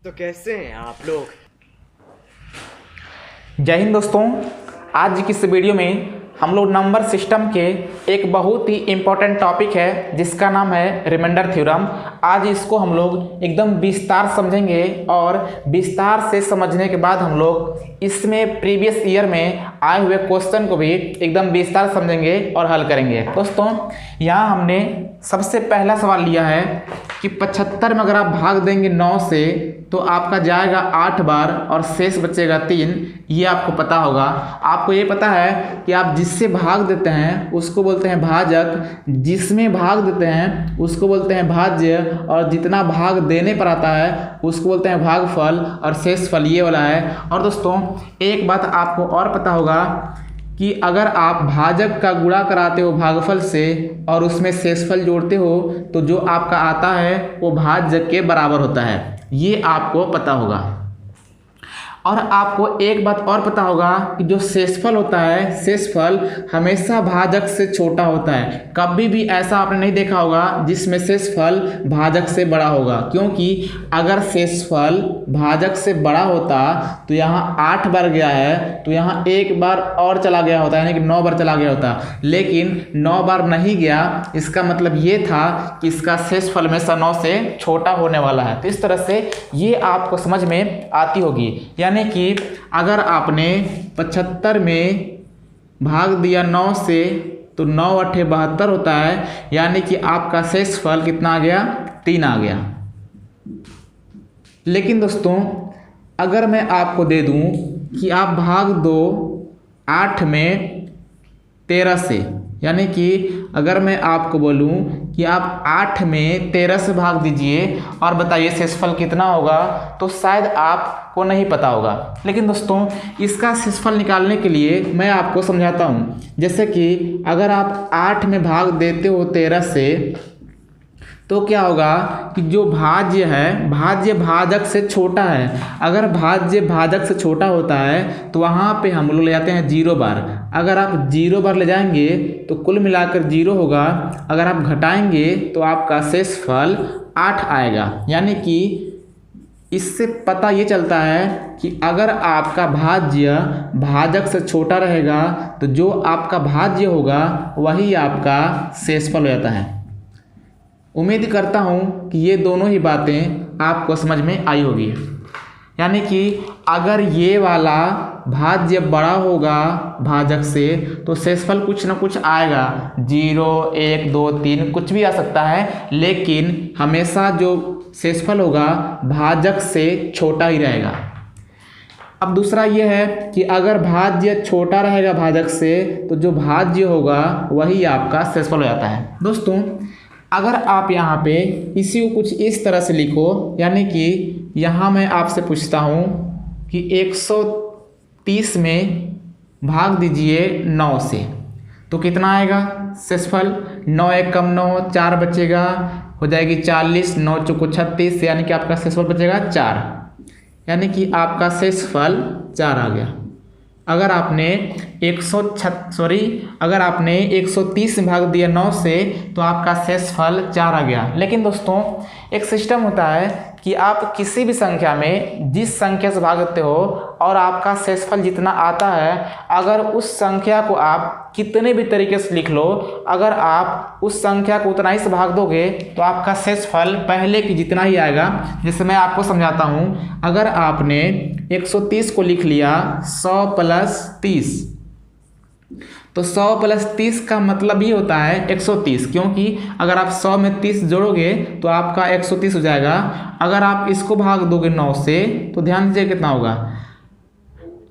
तो कैसे हैं आप लोग। जय हिंद दोस्तों। आज की इस वीडियो में हम लोग नंबर सिस्टम के एक बहुत ही इम्पोर्टेंट टॉपिक है जिसका नाम है रिमाइंडर थ्योरम। आज इसको हम लोग एकदम विस्तार समझेंगे और विस्तार से समझने के बाद हम लोग इसमें प्रीवियस ईयर में आए हुए क्वेश्चन को भी एकदम विस्तार समझेंगे और हल करेंगे। दोस्तों यहाँ हमने सबसे पहला सवाल लिया है कि 75 में अगर आप भाग देंगे 9 से तो आपका जाएगा 8 बार और शेष बचेगा 3। ये आपको पता होगा। आपको ये पता है कि आप जिससे भाग देते हैं उसको बोलते हैं भाजक, जिसमें भाग देते हैं उसको बोलते हैं भाज्य, और जितना भाग देने पर आता है उसको बोलते हैं भागफल, और शेषफल ये वाला है। और दोस्तों एक बात आपको और पता होगा कि अगर आप भाजक का गुणा कराते हो भागफल से और उसमें शेषफल जोड़ते हो तो जो आपका आता है वो भाजक के बराबर होता है। ये आपको पता होगा। और आपको एक बात और पता होगा कि जो शेषफल होता है, शेषफल हमेशा भाजक से छोटा होता है। कभी भी ऐसा आपने नहीं देखा होगा जिसमें शेषफल भाजक से बड़ा होगा, क्योंकि अगर शेषफल भाजक से बड़ा होता तो यहाँ 8 बार गया है तो यहाँ 1 बार और चला गया होता है, यानी कि 9 बार चला गया होता, लेकिन 9 बार नहीं गया। इसका मतलब ये था कि इसका शेषफल हमेशा 9 से छोटा होने वाला है। तो इस तरह से ये आपको समझ में आती होगी। यानी कि अगर आपने 75 में भाग दिया 9 से तो 9 8 72 होता है, यानी कि आपका शेषफल कितना आ गया, 3 आ गया। लेकिन दोस्तों अगर मैं आपको दे दूं कि आप भाग दो 8 में 13 से, यानी कि अगर मैं आपको बोलूं कि आप 8 में 13 से भाग दीजिए और बताइए शेषफल कितना होगा, तो शायद आपको नहीं पता होगा। लेकिन दोस्तों इसका शेषफल निकालने के लिए मैं आपको समझाता हूं। जैसे कि अगर आप 8 में भाग देते हो 13 से तो क्या होगा कि जो भाज्य है, भाज्य भाजक से छोटा है। अगर भाज्य भाजक से छोटा होता है तो वहाँ पे हम लोग ले जाते हैं 0 बार। अगर आप 0 बार ले जाएंगे तो कुल मिलाकर 0 होगा। अगर आप घटाएंगे तो आपका शेषफल 8 आएगा। यानी कि इससे पता ये चलता है कि अगर आपका भाज्य भाजक से छोटा रहेगा तो जो आपका भाज्य होगा वही आपका शेषफल हो जाता है। उम्मीद करता हूँ कि ये दोनों ही बातें आपको समझ में आई होगी। यानी कि अगर ये वाला भाज्य बड़ा होगा भाजक से तो शेषफल कुछ ना कुछ आएगा, 0 1 2 3 कुछ भी आ सकता है, लेकिन हमेशा जो शेषफल होगा भाजक से छोटा ही रहेगा। अब दूसरा ये है कि अगर भाज्य छोटा रहेगा भाजक से तो जो भाज्य होगा वही आपका शेषफल हो जाता है। दोस्तों अगर आप यहाँ पे इसी को कुछ इस तरह से लिखो, यानी कि यहाँ मैं आपसे पूछता हूँ कि 130 में भाग दीजिए 9 से तो कितना आएगा शेषफल। 9 1 कम 9, 4 बचेगा, हो जाएगी 40, 9 चौको 36, यानी कि आपका शेषफल बचेगा 4, यानी कि आपका शेषफल 4 आ गया। अगर आपने 130 में भाग दिया 9 से तो आपका शेषफल 4 आ गया। लेकिन दोस्तों एक सिस्टम होता है कि आप किसी भी संख्या में जिस संख्या से भागते हो और आपका शेषफल जितना आता है, अगर उस संख्या को आप कितने भी तरीके से लिख लो, अगर आप उस संख्या को उतना ही से भाग दोगे तो आपका शेषफल पहले की जितना ही आएगा। जैसे मैं आपको समझाता हूँ। अगर आपने 130 को लिख लिया 100 प्लस 30, तो 100 प्लस 30 का मतलब ही होता है 130, क्योंकि अगर आप 100 में 30 जोड़ोगे तो आपका 130 हो जाएगा। अगर आप इसको भाग दोगे 9 से तो ध्यान दीजिए कितना होगा,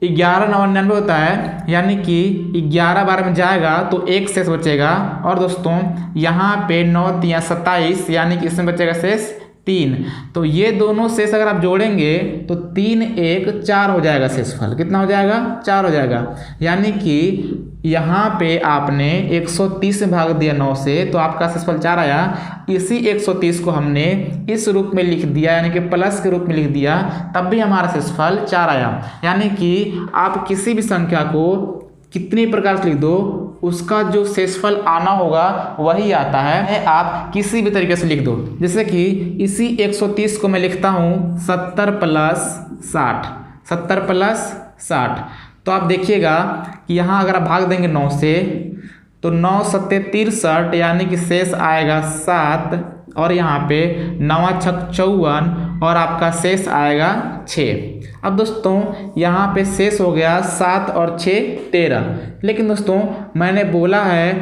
11 9 99 होता है, यानी कि 11 बार में जाएगा तो 1 शेष बचेगा। और दोस्तों यहाँ पे 9 3 27, यानी कि इसमें बचेगा शेष 3। तो ये दोनों शेष अगर आप जोड़ेंगे तो 3 1 4 हो जाएगा। शेषफल कितना हो जाएगा, 4 हो जाएगा। यानी कि यहाँ पे आपने 130 में भाग दिया 9 से तो आपका शेषफल 4 आया। इसी 130 को हमने इस रूप में लिख दिया, यानी कि प्लस के रूप में लिख दिया, तब भी हमारा शेषफल 4 आया। यानी कि आप किसी भी संख्या को कितनी प्रकार से लिख दो, उसका जो शेषफल आना होगा वही आता है। आप किसी भी तरीके से लिख दो, जैसे कि इसी 130 को मैं लिखता हूँ 70 + 60, 70 + 60। तो आप देखिएगा कि यहाँ अगर आप भाग देंगे 9 से तो 9 × 7 = 63, यानी कि शेष आएगा 7, और यहाँ पे 9 × 6 = 54 और आपका शेष आएगा 6। अब दोस्तों यहाँ पे शेष हो गया 7 और 6 = 13। लेकिन दोस्तों मैंने बोला है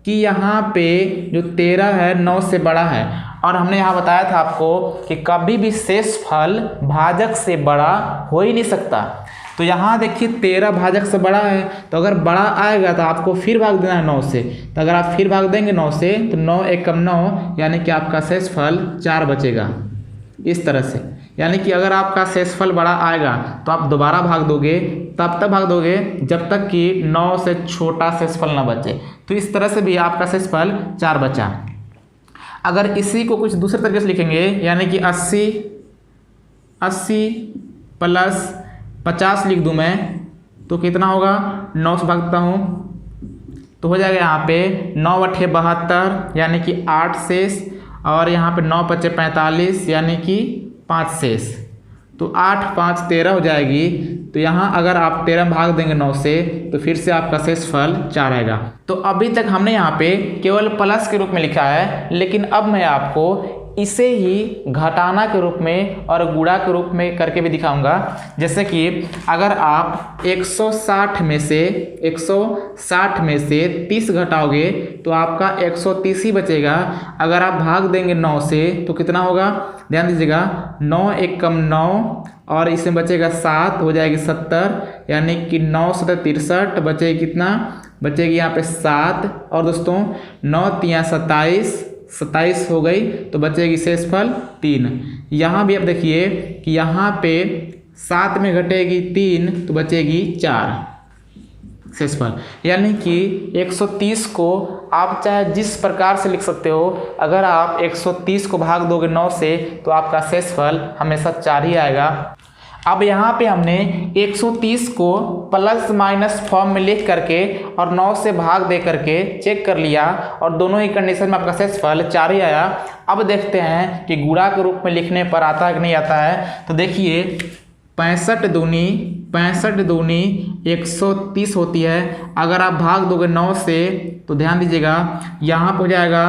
कि यहाँ पे जो 13 है 9 से बड़ा है, और हमने यहाँ बताया था आपको कि कभी भी शेषफल भाजक से बड़ा हो ही नहीं सकता। तो यहाँ देखिए 13 भाजक से बड़ा है, तो अगर बड़ा आएगा तो आपको फिर भाग देना है 9 से। तो अगर आप फिर भाग देंगे 9 से तो 9 × 1 = 9, यानी कि आपका शेषफल 4 बचेगा। इस तरह से, यानी कि अगर आपका शेषफल बड़ा आएगा तो आप दोबारा भाग दोगे, तब तक भाग दोगे जब तक कि 9 से छोटा शेषफल ना बचे। तो इस तरह से भी आपका शेषफल 4 बचा। अगर इसी को कुछ दूसरे तरीके से लिखेंगे, यानी कि 80 + 50 लिख दूं मैं, तो कितना होगा, 9 से भागता हूँ तो हो जाएगा यहाँ पे 9 × 8 = 72, यानी कि 8 शेष, और यहाँ पे 9 × 5 = 45, यानी कि 5 शेष। तो 8 × 5 = 13 हो जाएगी। तो यहाँ अगर आप 13 भाग देंगे 9 से तो फिर से आपका शेषफल 4 आएगा। तो अभी तक हमने यहाँ पे केवल प्लस के रूप में लिखा है, लेकिन अब मैं आपको इसे ही घटाना के रूप में और गुणा के रूप में करके भी दिखाऊंगा। जैसे कि अगर आप 160 में से 30 घटाओगे तो आपका 130 ही बचेगा। अगर आप भाग देंगे 9 से तो कितना होगा, ध्यान दीजिएगा, 9 × 1 = 9, और इसमें बचेगा 7, हो जाएगी 70, यानी कि 9 × 7 = 63, बचेगी कितना, बचेगी यहाँ पे 7, और दोस्तों 9 × 3 = 27 हो गई, तो बचेगी शेषफल 3। यहाँ भी आप देखिए कि यहाँ पे 7 में घटेगी 3 तो बचेगी 4 शेषफल, यानी कि 130 को आप चाहे जिस प्रकार से लिख सकते हो। अगर आप 130 को भाग दोगे 9 से तो आपका शेषफल हमेशा 4 ही आएगा। अब यहाँ पे हमने 130 को प्लस माइनस फॉर्म में लिख करके और 9 से भाग दे करके चेक कर लिया, और दोनों ही कंडीशन में आपका शेषफल 4 ही आया। अब देखते हैं कि गुणा के रूप में लिखने पर आता है कि नहीं आता है। तो देखिए 65 दूनी 130 होती है। अगर आप भाग दोगे 9 से तो ध्यान दीजिएगा यहाँ पर हो जाएगा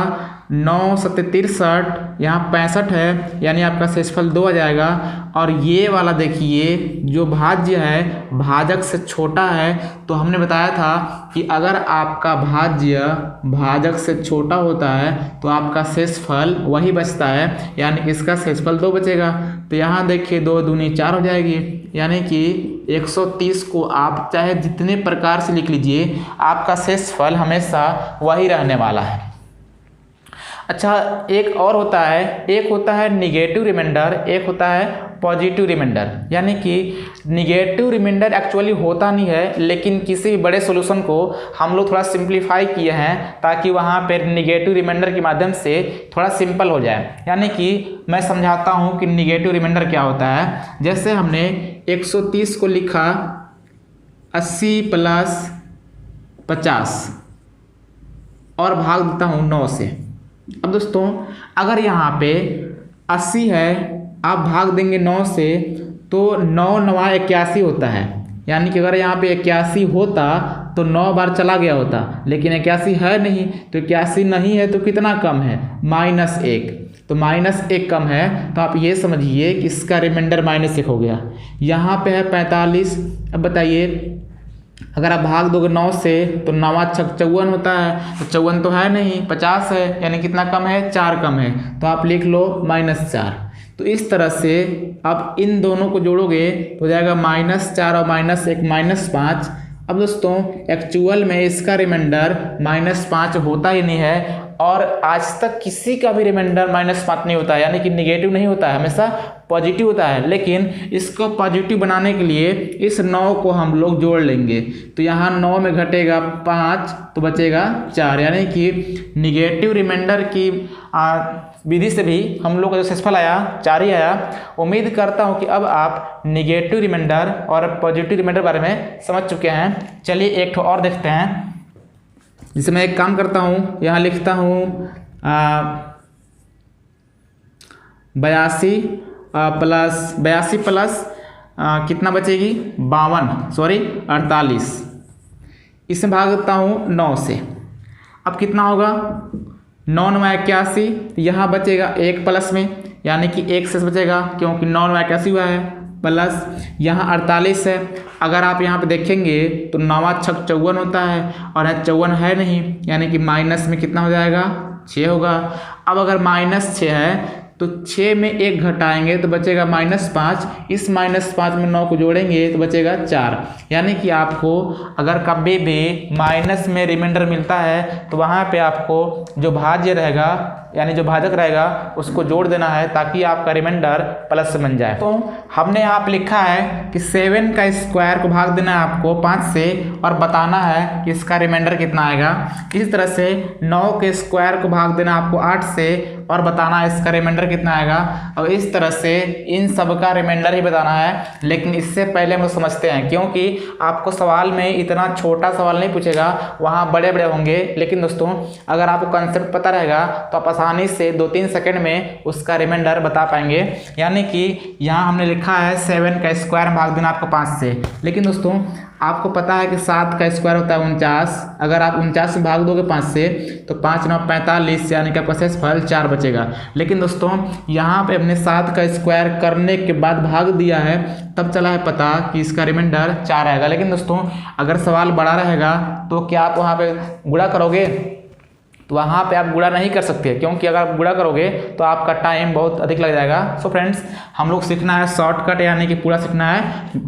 9 × 7 = 63, यहाँ 65 है, यानी आपका शेषफल 2 आ जाएगा। और ये वाला देखिए जो भाज्य है भाजक से छोटा है, तो हमने बताया था कि अगर आपका भाज्य भाजक से छोटा होता है तो आपका शेषफल वही बचता है, यानी इसका शेषफल 2 बचेगा। तो यहाँ देखिए 2 दूनी 4 हो जाएगी, यानी कि 130 को आप चाहे जितने प्रकार से लिख लीजिए, आपका शेषफल हमेशा वही रहने वाला है। अच्छा, एक और होता है, एक होता है निगेटिव रिमाइंडर, एक होता है पॉजिटिव रिमाइंडर। यानी कि निगेटिव रिमाइंडर एक्चुअली होता नहीं है, लेकिन किसी भी बड़े सॉल्यूशन को हम लोग थोड़ा सिंप्लीफाई किए हैं ताकि वहाँ पर निगेटिव रिमाइंडर के माध्यम से थोड़ा सिंपल हो जाए। यानी कि मैं समझाता हूँ कि निगेटिव रिमाइंडर क्या होता है। जैसे हमने 130 को लिखा 80 + 50 और भाग देता हूँ 9 से। अब दोस्तों अगर यहाँ पे 80 है, आप भाग देंगे 9 से तो 9 × 9 = 81 होता है। यानी कि अगर यहाँ पे 81 होता तो 9 बार चला गया होता, लेकिन 81 है नहीं, तो 81 नहीं है तो कितना कम है, -1। तो -1 कम है, तो आप ये समझिए कि इसका रिमाइंडर -1 हो गया। यहाँ पे है 45। अब बताइए अगर आप भाग दोगे 9 से तो 9 × 6 = 54 होता है, तो 54 तो है नहीं, 50 है, यानी कितना कम है, 4 कम है, तो आप लिख लो -4। तो इस तरह से आप इन दोनों को जोड़ोगे तो हो जाएगा -4 और -1 -5। अब दोस्तों एक्चुअल में इसका रिमाइंडर -5 होता ही नहीं है, और आज तक किसी का भी रिमाइंडर -5 नहीं होता है, यानी कि निगेटिव नहीं होता है, हमेशा पॉजिटिव होता है। लेकिन इसको पॉजिटिव बनाने के लिए इस 9 को हम लोग जोड़ लेंगे, तो यहाँ 9 में घटेगा 5 तो बचेगा 4, यानी कि निगेटिव रिमाइंडर की विधि से भी हम लोग का जो शेषफल आया 4 ही आया। उम्मीद करता हूँ कि अब आप निगेटिव रिमाइंडर और पॉजिटिव रिमाइंडर बारे में समझ चुके हैं। चलिए एक ठो और देखते हैं। जिसे मैं एक काम करता हूँ, यहाँ लिखता हूँ 82 प्लस कितना बचेगी 48, इसमें भाग देता हूँ 9 से। अब कितना होगा 9 9 81, यहाँ बचेगा 1 प्लस में, यानी कि 1 शेष बचेगा क्योंकि 9 9 81 हुआ है, प्लस यहाँ 48 है। अगर आप यहाँ पे देखेंगे तो 9 छक 54 होता है और यहाँ 54 है नहीं, यानी कि माइनस में कितना हो जाएगा 6 होगा। अब अगर -6 है तो 6 में 1 घटाएंगे तो बचेगा -5, इस -5 में 9 को जोड़ेंगे तो बचेगा 4। यानी कि आपको अगर कभी भी माइनस में रिमाइंडर मिलता है तो वहाँ पे आपको जो भाज्य रहेगा यानी जो भाजक रहेगा उसको जोड़ देना है ताकि आपका रिमाइंडर प्लस बन जाए। तो हमने यहाँ पे लिखा है कि 7 का स्क्वायर को भाग देना है आपको 5 से और बताना है कि इसका रिमाइंडर कितना आएगा। इसी तरह से 9 के स्क्वायर को भाग देना आपको 8 से और बताना है इसका रिमाइंडर कितना आएगा। और इस तरह से इन सब का रिमाइंडर ही बताना है, लेकिन इससे पहले हम लोग समझते हैं, क्योंकि आपको सवाल में इतना छोटा सवाल नहीं पूछेगा, वहाँ बड़े बड़े होंगे। लेकिन दोस्तों अगर आपको कंसेप्ट पता रहेगा तो आप आसानी से 2-3 सेकंड में उसका रिमाइंडर बता पाएंगे। यानी कि यहाँ हमने लिखा है 7 का स्क्वायर भाग देना आपको 5 से, लेकिन दोस्तों आपको पता है कि 7 का स्क्वायर होता है 49। अगर आप 49 में भाग दोगे 5 से तो 5 9 45, यानी कि आपका शेषफल 4 बचेगा। लेकिन दोस्तों यहाँ पे हमने 7 का स्क्वायर करने के बाद भाग दिया है, तब चला है पता कि इसका रिमाइंडर 4 आएगा। लेकिन दोस्तों अगर सवाल बड़ा रहेगा तो क्या आप वहाँ पे गुणा करोगे? तो वहाँ पे आप गुणा नहीं कर सकते, क्योंकि अगर आप गुणा करोगे तो आपका टाइम बहुत अधिक लग जाएगा। सो फ्रेंड्स हम लोग सीखना है शॉर्टकट, यानी कि पूरा सीखना है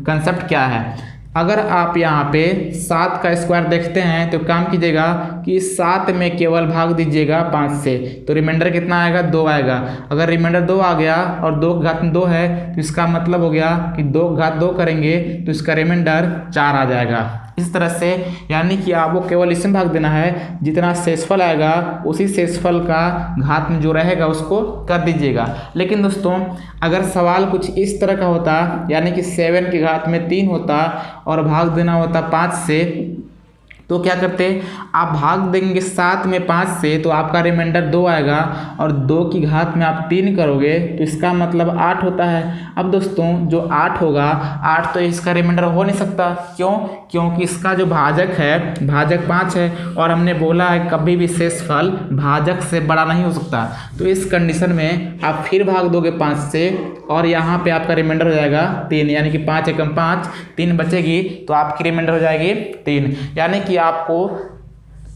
कंसेप्ट क्या है। अगर आप यहाँ पे 7 का स्क्वायर देखते हैं तो काम कीजिएगा कि 7 में केवल भाग दीजिएगा 5 से, तो रिमाइंडर कितना आएगा 2 आएगा। अगर रिमाइंडर 2 आ गया और 2 घात में 2 है तो इसका मतलब हो गया कि 2 घात 2 करेंगे तो इसका रिमाइंडर 4 आ जाएगा। इस तरह से यानी कि आपको केवल इसमें भाग देना है, जितना शेषफल आएगा उसी शेषफल का घात में जो रहेगा उसको कर दीजिएगा। लेकिन दोस्तों अगर सवाल कुछ इस तरह का होता, यानी कि 7 की घात में 3 होता और भाग देना होता 5 से, तो क्या करते आप भाग देंगे 7 में 5 से तो आपका रिमाइंडर 2 आएगा और 2 की घात में आप 3 करोगे तो इसका मतलब 8 होता है। अब दोस्तों जो 8 होगा 8 तो इसका रिमाइंडर हो नहीं सकता। क्यों? क्योंकि इसका जो भाजक है भाजक 5 है और हमने बोला है कभी भी शेषफल भाजक से बड़ा नहीं हो सकता। तो इस कंडीशन में आप फिर भाग दोगे 5 से और यहाँ पे आपका रिमाइंडर हो जाएगा 3, यानी कि 5 एकम 5, 3 बचेगी तो आपकी रिमाइंडर हो जाएगी 3। यानी कि आपको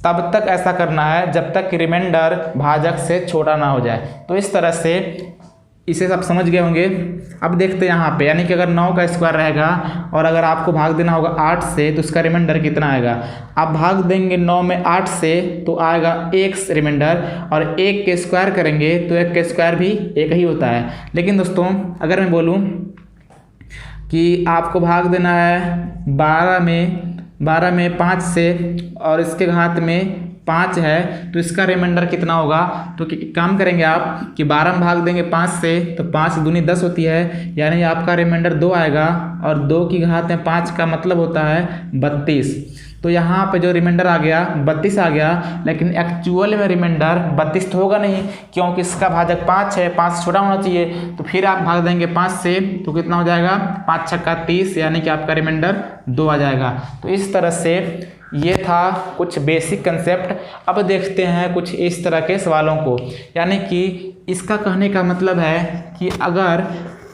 तब तक ऐसा करना है जब तक रिमाइंडर भाजक से छोटा ना हो जाए। तो इस तरह से इसे सब समझ गए होंगे। अब देखते हैं यहाँ पे, यानी कि अगर 9 का स्क्वायर रहेगा और अगर आपको भाग देना होगा 8 से तो उसका रिमाइंडर कितना आएगा। आप भाग देंगे 9 में 8 से तो आएगा 1 रिमाइंडर, और 1 के स्क्वायर करेंगे तो 1 के स्क्वायर भी 1 ही होता है। लेकिन दोस्तों अगर मैं बोलूँ कि आपको भाग देना है 12 में 5 से और इसके घात में 5 है तो इसका रिमाइंडर कितना होगा। तो काम करेंगे आप कि 12 में भाग देंगे 5 से तो 5 दूनी 10 होती है, यानी आपका रिमाइंडर 2 आएगा और 2 की घात में 5 का मतलब होता है 32। तो यहाँ पे जो रिमाइंडर आ गया 32 आ गया, लेकिन एक्चुअल में रिमाइंडर 32 तो होगा नहीं, क्योंकि इसका भाजक 5 है, 5 से छोटा होना चाहिए। तो फिर आप भाग देंगे 5 से तो कितना हो जाएगा 5 छक्का 30, यानी कि आपका रिमाइंडर 2 आ जाएगा। तो इस तरह से ये था कुछ बेसिक कंसेप्ट। अब देखते हैं कुछ इस तरह के सवालों को, यानी कि इसका कहने का मतलब है कि अगर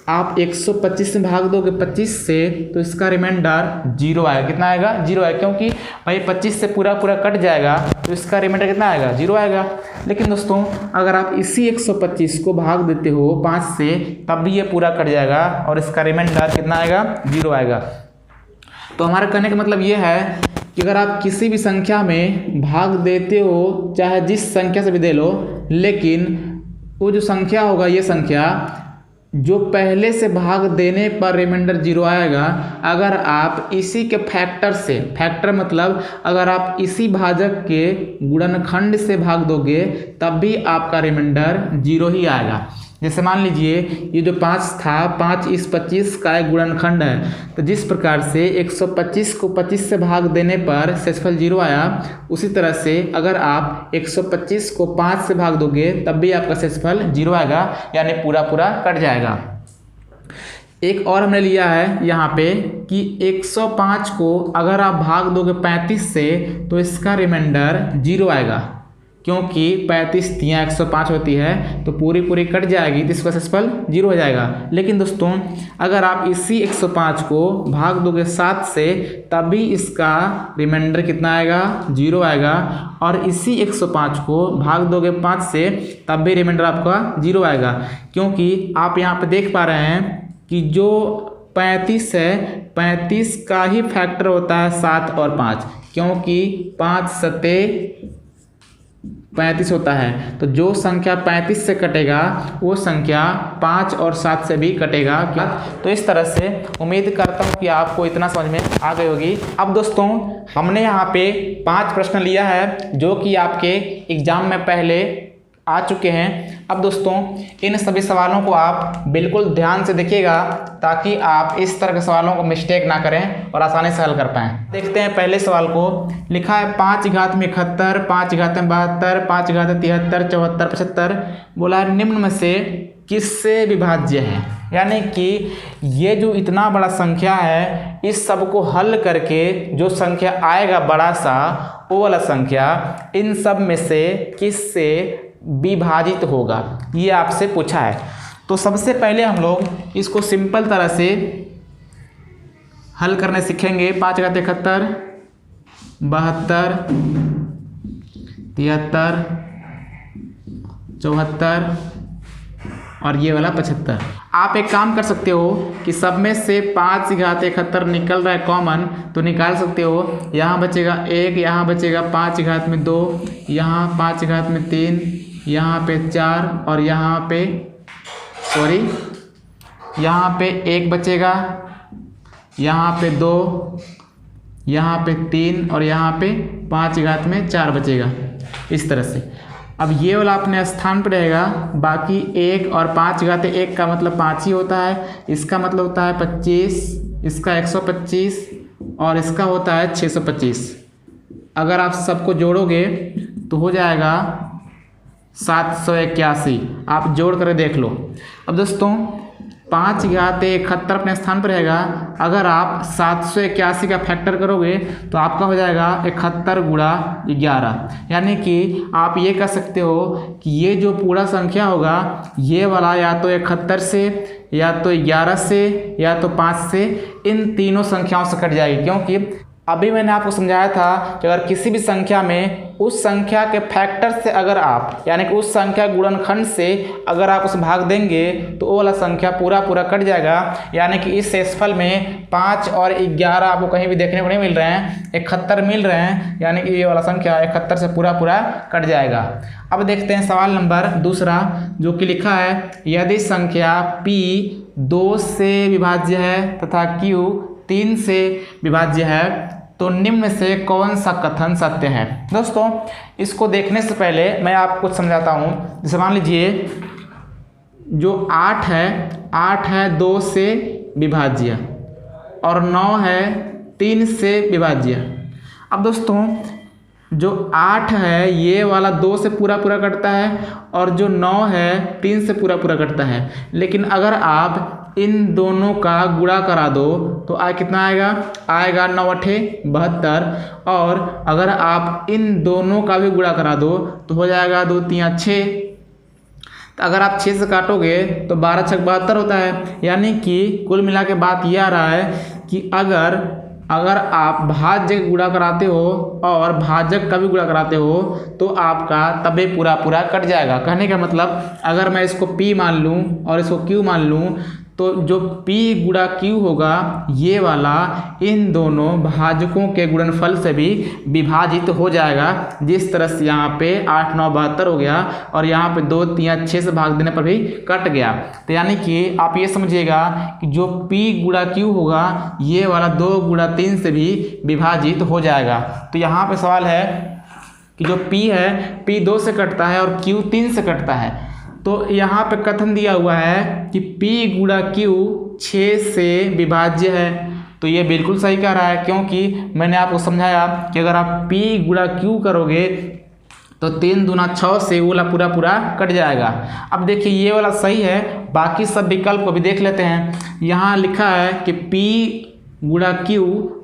आप 125 में भाग दोगे 25 से तो इसका रिमाइंडर 0 आएगा। कितना आएगा 0 आएगा, क्योंकि भाई 25 से पूरा कट जाएगा तो इसका रिमाइंडर कितना आएगा 0 आएगा। लेकिन दोस्तों अगर आप इसी 125 को भाग देते हो 5 से तब भी ये पूरा कट जाएगा और इसका रिमाइंडर कितना आएगा 0 आएगा। तो हमारा कहने का मतलब ये है कि अगर आप किसी भी संख्या में भाग देते हो, चाहे जिस संख्या से भी दे लो, लेकिन वो जो संख्या होगा ये संख्या जो पहले से भाग देने पर रिमाइंडर 0 आएगा, अगर आप इसी के फैक्टर से, फैक्टर मतलब अगर आप इसी भाजक के गुणनखंड से भाग दोगे तब भी आपका रिमाइंडर 0 ही आएगा। जैसे मान लीजिए ये जो 5 था, 5 इस 25 का एक गुणनखंड है, तो जिस प्रकार से 125 को 25 से भाग देने पर शेषफल 0 आया, उसी तरह से अगर आप 125 को 5 से भाग दोगे तब भी आपका शेषफल 0 आएगा, यानी पूरा पूरा कट जाएगा। एक और हमने लिया है यहाँ पे कि 105 को अगर आप भाग दोगे 35 से तो इसका रिमाइंडर 0 आएगा, क्योंकि 35 तियाँ 105 होती है तो पूरी पूरी कट जाएगी, तो इसका शेषफल 0 हो जाएगा। लेकिन दोस्तों अगर आप इसी 105 को भाग दोगे 7 से तब भी इसका रिमाइंडर कितना आएगा, 0 आएगा। और इसी 105 को भाग दोगे 5 से तब भी रिमाइंडर आपका 0 आएगा, क्योंकि आप यहाँ पे देख पा रहे हैं कि जो 35 है, 35 का ही फैक्टर होता है 7 और 5, क्योंकि 5 सते 35 होता है। तो जो संख्या 35 से कटेगा वो संख्या 5 और 7 से भी कटेगा। तो इस तरह से उम्मीद करता हूँ कि आपको इतना समझ में आ गई होगी। अब दोस्तों हमने यहाँ पे 5 प्रश्न लिया है जो कि आपके एग्जाम में पहले आ चुके हैं। अब दोस्तों इन सभी सवालों को आप बिल्कुल ध्यान से देखिएगा ताकि आप इस तरह के सवालों को मिस्टेक ना करें और आसानी से हल कर पाएँ। देखते हैं पहले सवाल को। लिखा है 5 घात में 71, 5 घात में 72, 5 घात में 73, 74, 75। बोला है निम्न में से किससे विभाज्य है, यानी कि ये जो इतना बड़ा संख्या है इस सब को हल करके जो संख्या आएगा बड़ा सा, वो वाला संख्या इन सब में से किससे विभाजित होगा, ये आपसे पूछा है। तो सबसे पहले हम लोग इसको सिंपल तरह से हल करने सीखेंगे। 5 घात 71, 72, 73, 74 और ये वाला 75। आप एक काम कर सकते हो कि सब में से 5 घात 71 निकल रहा है कॉमन, तो निकाल सकते हो। यहाँ बचेगा 1, यहाँ बचेगा 5 घात में 2, यहाँ 5 घात में 3, यहाँ पे 4 और यहाँ पे यहाँ पे 1 बचेगा, यहाँ पे 2, यहाँ पे 3 और यहाँ पे 5 घात में 4 बचेगा। इस तरह से अब ये वाला अपने स्थान पर रहेगा। बाकी 1 और 5 घात 1 का मतलब 5 ही होता है, इसका मतलब होता है 25, इसका 125 और इसका होता है 625। अगर आप सबको जोड़ोगे तो हो जाएगा 781। आप जोड़ कर देख लो। अब दोस्तों 5 घात 71 अपने स्थान पर रहेगा। अगर आप 781 का फैक्टर करोगे तो आपका हो जाएगा 71 गुणा 11, यानी कि आप ये कह सकते हो कि ये जो पूरा संख्या होगा ये वाला या तो 71 से या तो 11 से या तो 5 से, इन तीनों संख्याओं से कट जाएगी। क्योंकि अभी मैंने आपको समझाया था कि अगर किसी भी संख्या में उस संख्या के फैक्टर से अगर आप यानी कि उस संख्या गुणनखंड से अगर आप उसे भाग देंगे तो वो वाला संख्या पूरा पूरा कट जाएगा। यानी कि इस शेषफल में 5 और 11 आपको कहीं भी देखने को नहीं मिल रहे हैं, 71 मिल रहे हैं, यानी कि ये वाला संख्या 71 से पूरा पूरा कट जाएगा। अब देखते हैं सवाल नंबर दूसरा, जो कि लिखा है यदि संख्या P 2 से विभाज्य है तथा Q 3 से विभाज्य है तो निम्न में से कौन सा कथन सत्य है। दोस्तों इसको देखने से पहले मैं आपको कुछ समझाता हूँ। जैसे मान लीजिए जो 8 है 2 से विभाज्य और 9 है 3 से विभाज्य। अब दोस्तों जो 8 है ये वाला 2 से पूरा पूरा कटता है और जो 9 है 3 से पूरा पूरा कटता है। लेकिन अगर आप इन दोनों का गुणा करा दो तो कितना आएगा 9 8 72। और अगर आप इन दोनों का भी गुणा करा दो तो हो जाएगा 2 3 6। तो अगर आप 6 से काटोगे तो 12 6 72 होता है। यानी कि कुल मिला के बात ये आ रहा है कि अगर आप भाज्य का गुणा कराते हो और भाजक का भी गुणा कराते हो तो आपका तबे पूरा पूरा कट जाएगा। कहने का मतलब अगर मैं इसको P मान लूँ और इसको Q मान लूँ तो जो P गुणा Q होगा ये वाला इन दोनों भाजकों के गुणनफल से भी विभाजित हो जाएगा। जिस तरह से यहाँ पे 8 9 72 हो गया और यहाँ पे 2 3 6 से भाग देने पर भी कट गया। तो यानी कि आप ये समझिएगा कि जो P गुणा Q होगा ये वाला 2 गुणा 3 से भी विभाजित हो जाएगा। तो यहाँ पे सवाल है कि जो P है P 2 से कटता है और Q 3 से कटता है। तो यहाँ पे कथन दिया हुआ है कि P गुणा Q 6 से विभाज्य है। तो ये बिल्कुल सही कह रहा है, क्योंकि मैंने आपको समझाया कि अगर आप P गुणा Q करोगे तो 3 दूना 6 से वो वाला पूरा पूरा कट जाएगा। अब देखिए ये वाला सही है, बाकी सब विकल्प को भी देख लेते हैं। यहाँ लिखा है कि P गुणा Q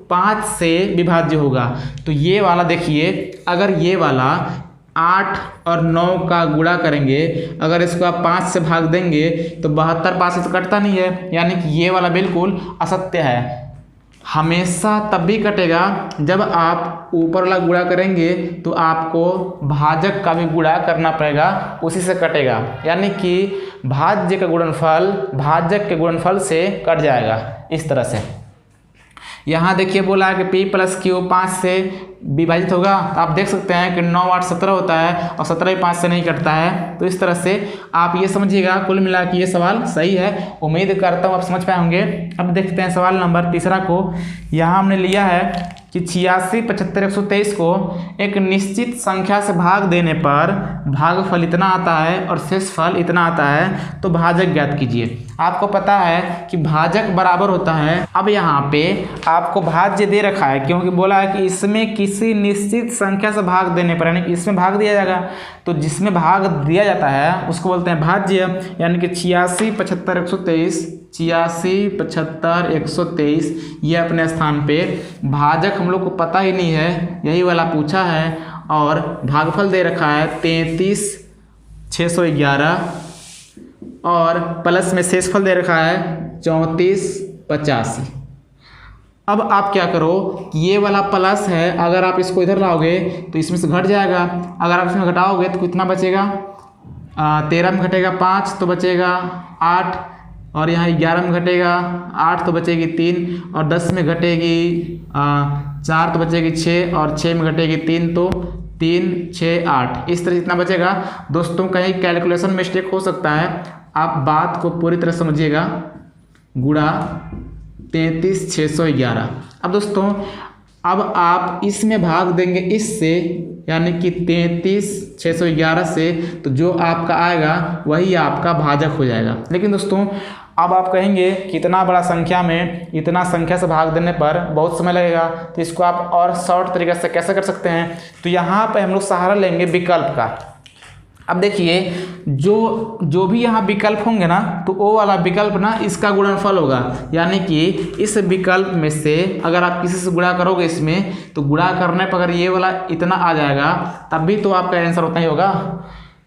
5 से विभाज्य होगा। तो ये वाला देखिए, अगर ये वाला 8 और 9 का गुणा करेंगे, अगर इसको आप 5 से भाग देंगे तो 72 5 से तो कटता नहीं है, यानी कि ये वाला बिल्कुल असत्य है। हमेशा तब भी कटेगा जब आप ऊपर वाला गुणा करेंगे तो आपको भाजक का भी गुणा करना पड़ेगा, उसी से कटेगा। यानी कि भाज्य का गुणनफल भाजक के गुणनफल से कट जाएगा इस तरह से। यहाँ देखिए बोला है कि P प्लस Q 5 से विभाजित होगा। आप देख सकते हैं कि 9 8 17 होता है और 17 भी 5 से नहीं कटता है। तो इस तरह से आप ये समझिएगा, कुल मिला के ये सवाल सही है। उम्मीद करता हूँ आप समझ पाए होंगे। अब देखते हैं सवाल नंबर 3 को। यहाँ हमने लिया है कि 86 75 123 को एक निश्चित संख्या से भाग देने पर भागफल इतना आता है और शेषफल इतना आता है, तो भाजक ज्ञात कीजिए। आपको पता है कि भाजक बराबर होता है। अब यहाँ पे आपको भाज्य दे रखा है, क्योंकि बोला है कि इसमें किसी निश्चित संख्या से भाग देने पर, यानी कि इसमें भाग दिया जाएगा, तो जिसमें भाग दिया जाता है उसको बोलते हैं भाज्य। यानी कि 86 75 123 86 75 123 ये अपने स्थान पे भाजक हम लोग को पता ही नहीं है, यही वाला पूछा है। और भागफल दे रखा है 33 611 और प्लस में शेषफल दे रखा है 34 85। अब आप क्या करो कि ये वाला प्लस है, अगर आप इसको इधर लाओगे तो इसमें से घट जाएगा। अगर आप इसमें घटाओगे तो कितना बचेगा, 13 में घटेगा 5 तो बचेगा 8, और यहाँ 11 में घटेगा 8 तो बचेगी 3, और 10 में घटेगी 4 तो बचेगी 6, और 6 में घटेगी 3 तो 3 6 8। इस तरह इतना बचेगा। दोस्तों कहीं कैलकुलेशन मिस्टेक हो सकता है, आप बात को पूरी तरह समझिएगा। गुणा 33 611। अब दोस्तों अब आप इसमें भाग देंगे इससे, यानी कि 33 611 से, तो जो आपका आएगा वही आपका भाजक हो जाएगा। लेकिन दोस्तों अब आप कहेंगे कि इतना बड़ा संख्या में इतना संख्या से भाग देने पर बहुत समय लगेगा, तो इसको आप और शॉर्ट तरीके से कैसे कर सकते हैं। तो यहाँ पे हम लोग सहारा लेंगे विकल्प का। अब देखिए जो भी यहाँ विकल्प होंगे ना, तो वो वाला विकल्प ना इसका गुणनफल होगा। यानी कि इस विकल्प में से अगर आप किसी से गुणा करोगे इसमें, तो गुणा करने पर अगर ये वाला इतना आ जाएगा तब भी तो आपका आंसर उतना ही होगा।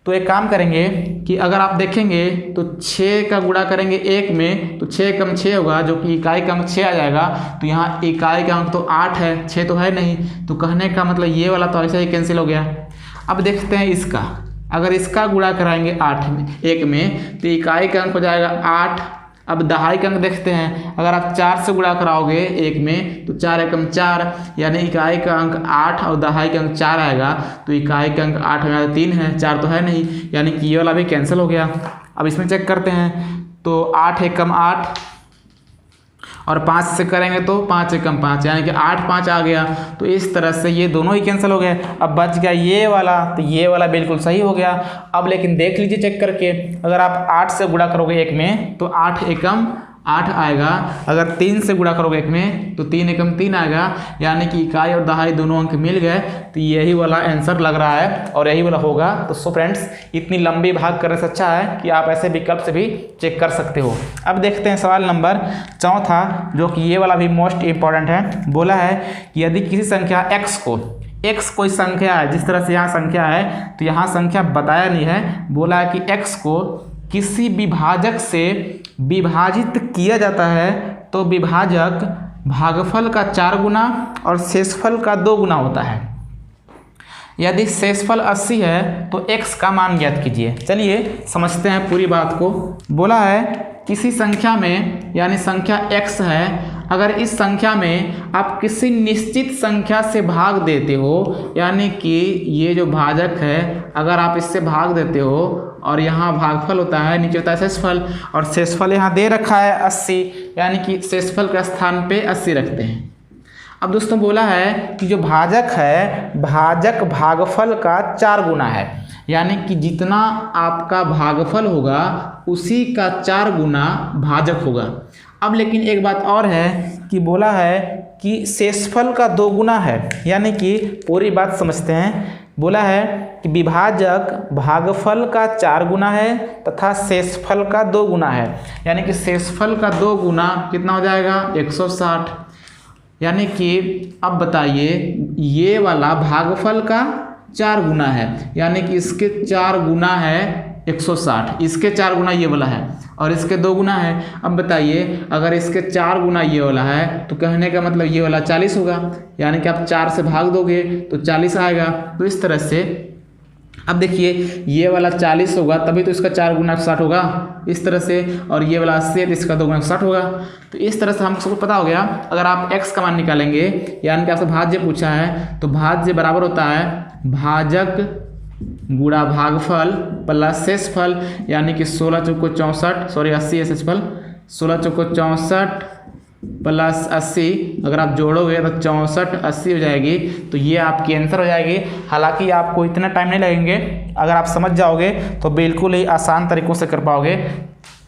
तो एक काम करेंगे कि अगर आप देखेंगे तो 6 का गुणा करेंगे 1 में, तो 6 कम 6 होगा, जो कि इकाई का अंक 6 आ जाएगा। तो यहाँ इकाई का अंक तो 8 है, 6 तो है नहीं, तो कहने का मतलब ये वाला तो ऐसा ही कैंसिल हो गया। अब देखते हैं इसका, अगर इसका गुणा कराएंगे 1 में तो इकाई का अंक हो जाएगा 8। अब दहाई का अंक देखते हैं, अगर आप 4 से गुणा कराओगे 1 में तो 4 एकम 4, यानी इकाई का अंक 8 और दहाई का अंक 4 आएगा। तो इकाई का अंक 8 में 3 है, 4 तो है नहीं, यानी कि ये वाला भी कैंसिल हो गया। अब इसमें चेक करते हैं, तो 8 एकम 8 और 5 से करेंगे तो 5 एकम 5, यानी कि 8 5 आ गया। तो इस तरह से ये दोनों ही कैंसिल हो गए। अब बच गया ये वाला, तो ये वाला बिल्कुल सही हो गया। अब लेकिन देख लीजिए चेक करके, अगर आप 8 से गुणा करोगे 1 में तो 8 एकम 8 आएगा। अगर 3 से गुणा करोगे 1 में तो 3 एकम 3 आएगा, यानी कि इकाई और दहाई दोनों अंक मिल गए। तो यही वाला आंसर लग रहा है और यही वाला होगा। तो सो फ्रेंड्स, इतनी लंबी भाग करने से अच्छा है कि आप ऐसे विकल्प से भी चेक कर सकते हो। अब देखते हैं सवाल नंबर 4, जो कि ये वाला भी मोस्ट इंपॉर्टेंट है। बोला है कि यदि किसी संख्या x को, x कोई संख्या है, जिस तरह से यहाँ संख्या है तो यहाँ संख्या बताया नहीं है। बोला है कि x को किसी विभाजक से विभाजित किया जाता है तो विभाजक भागफल का 4 गुना और शेषफल का 2 गुना होता है। यदि शेषफल 80 है तो x का मान ज्ञात कीजिए। चलिए समझते हैं पूरी बात को। बोला है किसी संख्या में, यानी संख्या x है, अगर इस संख्या में आप किसी निश्चित संख्या से भाग देते हो, यानी कि ये जो भाजक है अगर आप इससे भाग देते हो और यहाँ भागफल होता है, नीचे होता है शेषफल, और शेषफल यहाँ दे रखा है 80, यानी कि शेषफल के स्थान पे 80 रखते हैं। अब दोस्तों बोला है कि जो भाजक है, भाजक भागफल का 4 गुना है, यानी कि जितना आपका भागफल होगा उसी का 4 गुना भाजक होगा। अब लेकिन एक बात और है कि बोला है कि शेषफल का 2 गुना है, यानी कि पूरी बात समझते हैं। बोला है कि विभाजक भागफल का 4 गुना है तथा शेषफल का 2 गुना है, यानी कि शेषफल का 2 गुना कितना हो जाएगा 160। यानी कि अब बताइए ये वाला भागफल का 4 गुना है, यानी कि इसके 4 गुना है 160, इसके 4 गुना ये वाला है और इसके 2 गुना है। अब बताइए अगर इसके 4 गुना ये वाला है तो कहने का मतलब ये वाला 40 होगा, यानी कि आप 4 से भाग दोगे तो 40 आएगा। तो इस तरह से अब देखिए ये वाला 40 होगा तभी तो इसका 4 गुना 60 होगा इस तरह से, और ये वाला 80 है तो इसका 2 गुना 60 होगा। तो इस तरह से हम सबको पता हो गया। अगर आप x का मान निकालेंगे, यानी कि आपसे भाज्य पूछा है, तो भाज्य बराबर होता है भाजक गुणा भागफल प्लस शेषफल, यानी कि 16 चौको 64, सॉरी 80 है शेषफल, 16 चौको 64 प्लस 80, अगर आप जोड़ोगे तो 64 80 हो जाएगी। तो ये आपकी आंसर हो जाएगी। हालांकि आपको इतना टाइम नहीं लगेंगे, अगर आप समझ जाओगे तो बिल्कुल ही आसान तरीक़ों से कर पाओगे,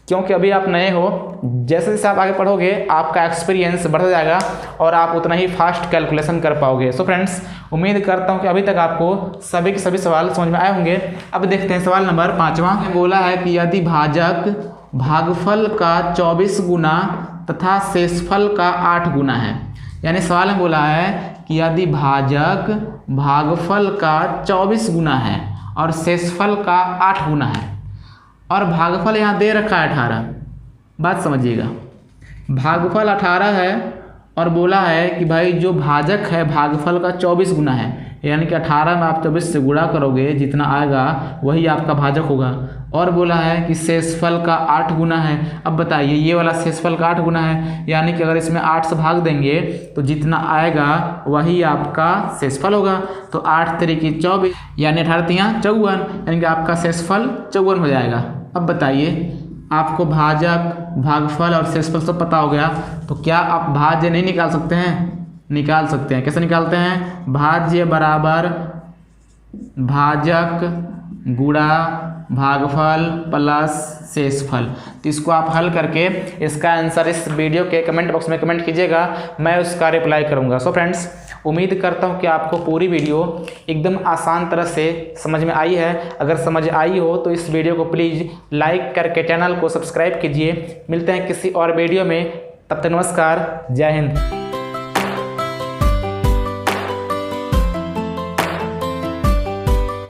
क्योंकि अभी आप नए हो। जैसे जैसे आप आगे पढ़ोगे आपका एक्सपीरियंस बढ़ता जाएगा और आप उतना ही फास्ट कैलकुलेशन कर पाओगे। सो फ्रेंड्स, उम्मीद करता हूं कि अभी तक आपको सभी के सभी सवाल समझ में आए होंगे। अब देखते हैं सवाल नंबर 5वां। बोला है कि यदि भाजक भागफल का 24 गुना तथा शेषफल का 8 गुना है, यानी सवाल में बोला है कि यदि भाजक भागफल का 24 गुना है और शेषफल का 8 गुना है और भागफल यहाँ दे रखा है 18। बात समझिएगा, भागफल 18 है और बोला है कि भाई जो भाजक है भागफल का 24 गुना है, यानी कि 18 में आप 24 से गुणा करोगे जितना आएगा वही आपका भाजक होगा। और बोला है कि शेषफल का 8 गुना है। अब बताइए ये वाला शेषफल का 8 गुना है, यानी कि अगर इसमें 8 से भाग देंगे तो जितना आएगा वही आपका शेषफल होगा। तो 8 तरीके 24, यानी 18 तिया 54, यानी कि आपका शेषफल 54 हो जाएगा। अब बताइए आपको भाजक भागफल और शेषफल सब पता हो गया, तो क्या आप भाज्य नहीं निकाल सकते हैं? निकाल सकते हैं। कैसे निकालते हैं? भाज्य बराबर भाजक गुणा भागफल प्लस शेषफल। तो इसको आप हल करके इसका आंसर इस वीडियो के कमेंट बॉक्स में कमेंट कीजिएगा, मैं उसका रिप्लाई करूंगा। सो फ्रेंड्स, उम्मीद करता हूं कि आपको पूरी वीडियो एकदम आसान तरह से समझ में आई है। अगर समझ आई हो तो इस वीडियो को प्लीज़ लाइक करके चैनल को सब्सक्राइब कीजिए। मिलते हैं किसी और वीडियो में, तब तक नमस्कार, जय हिंद।